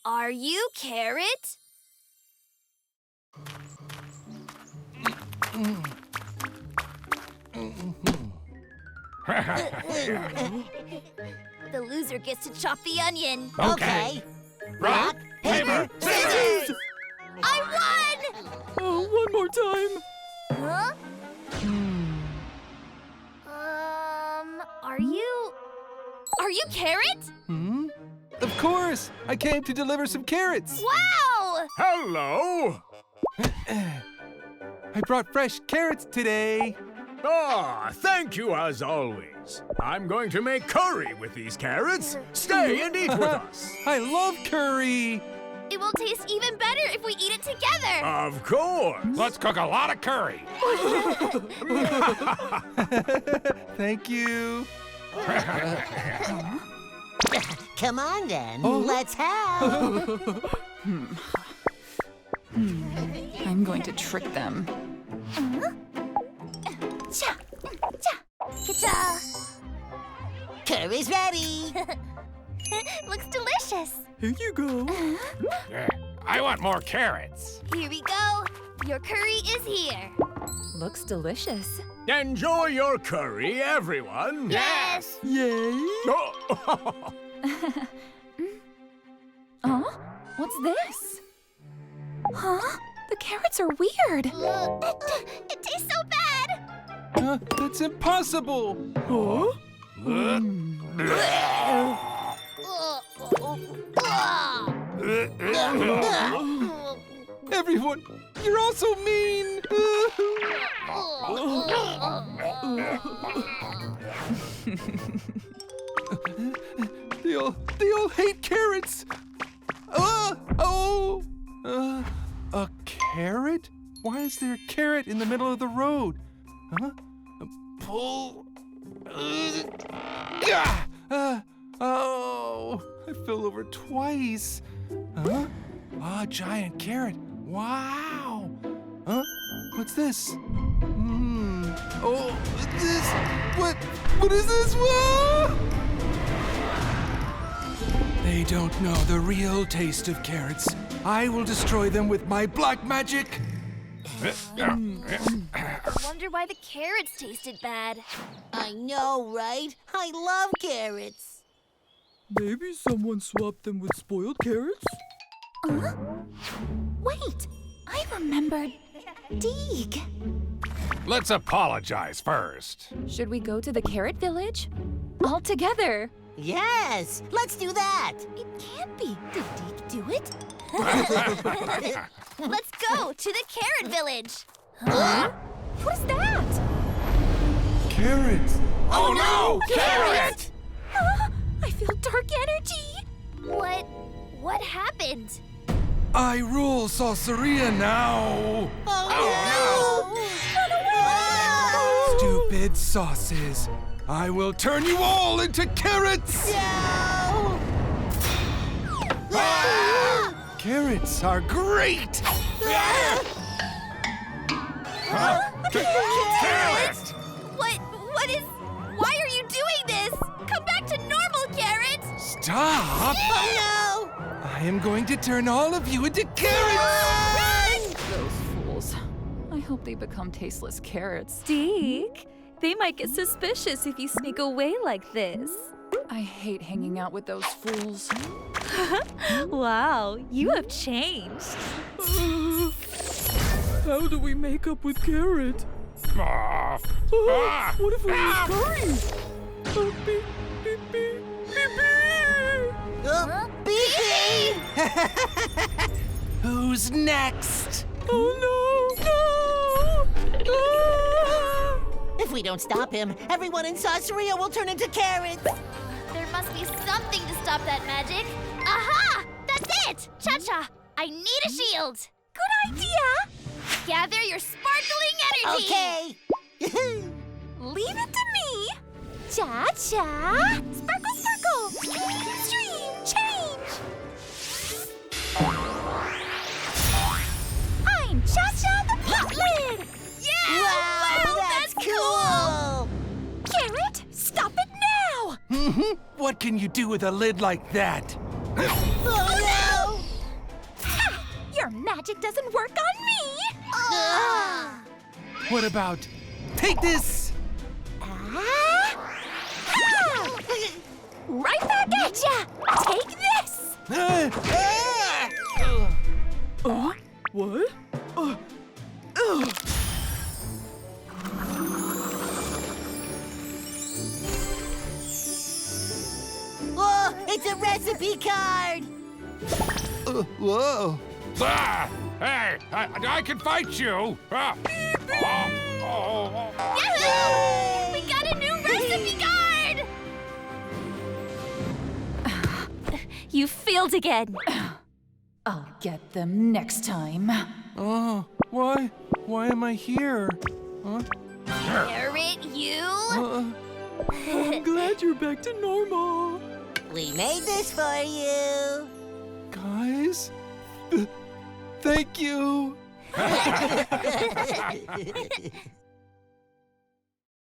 Are you Carrot? The loser gets to chop the onion. Okay. Rock, paper, scissors! I won! Oh, one more time. Huh? Are you Carrot? Of course. I came to deliver some carrots. Wow! Hello! I brought fresh carrots today. Ah, thank you as always. I'm going to make curry with these carrots. Stay and eat with us. I love curry. It will taste even better if we eat it together. Of course. Let's cook a lot of curry. Thank you. Come on then, Oh. let's have. I'm going to trick them. Cha! Cha! Ka-cha! Curry's ready. Looks delicious. Here you go. I want more carrots. Here we go. Your curry is here. Looks delicious. Enjoy your curry, everyone. Yes! Yay. Oh. What's this? Huh? The carrots are weird. It tastes so bad. That's impossible. Huh? Everyone, you're all so mean. They all hate carrots. A carrot? Why is there a carrot in the middle of the road? Huh? Pull. Oh, I fell over twice. Huh? Ah, giant carrot. Wow. Huh? What's this? Oh, this. What is this? Whoa! They don't know the real taste of carrots. I will destroy them with my black magic. I wonder why the carrots tasted bad. I know, right? I love carrots. Maybe someone swapped them with spoiled carrots? Wait, I remembered. Deeg. Let's apologize first. Should we go to the carrot village? All together. Yes, let's do that. It can't be. Did Deke do it? Let's go to the carrot village. Huh? What is that? Carrots. Oh no! Carrot! I feel dark energy. What happened? I rule Sauceria now. Stupid sauces. I will turn you all into carrots. No! Carrots are great. Carrot! Why are you doing this? Come back to normal, carrots! Stop. Oh I am going to turn all of you into carrots. Those fools. I hope they become tasteless carrots. Deke, they might get suspicious if you sneak away like this. I hate hanging out with those fools. Wow, you have changed. How do we make up with carrot? Ah. What if we use Ah. curry? Beep, beep, beep, beep, beep. Beep! Who's next? Oh no! If we don't stop him, everyone in Sauceria will turn into carrots. There must be something to stop that magic. Aha! That's it! Cha-cha! I need a shield! Good idea! Gather your sparkling energy! Okay. Leave it to me! Cha-cha! Sparkle, sparkle! Stream, change! I'm Cha-cha the Pot Lid! Yeah! Wow, that's cool! Carrot, stop it now! What can you do with a lid like that? Oh Your magic doesn't work on me! What about take this? Right back at ya! Take this! What? Oh, it's a recipe card! Whoa. Ah! Hey, I can fight you! Ah. Yahoo! We got a new recipe card! You failed again. I'll get them next time. Oh, why? Why am I here? Huh? Carrot, you? I'm glad you're back to normal. We made this for you. Guys? Thank you.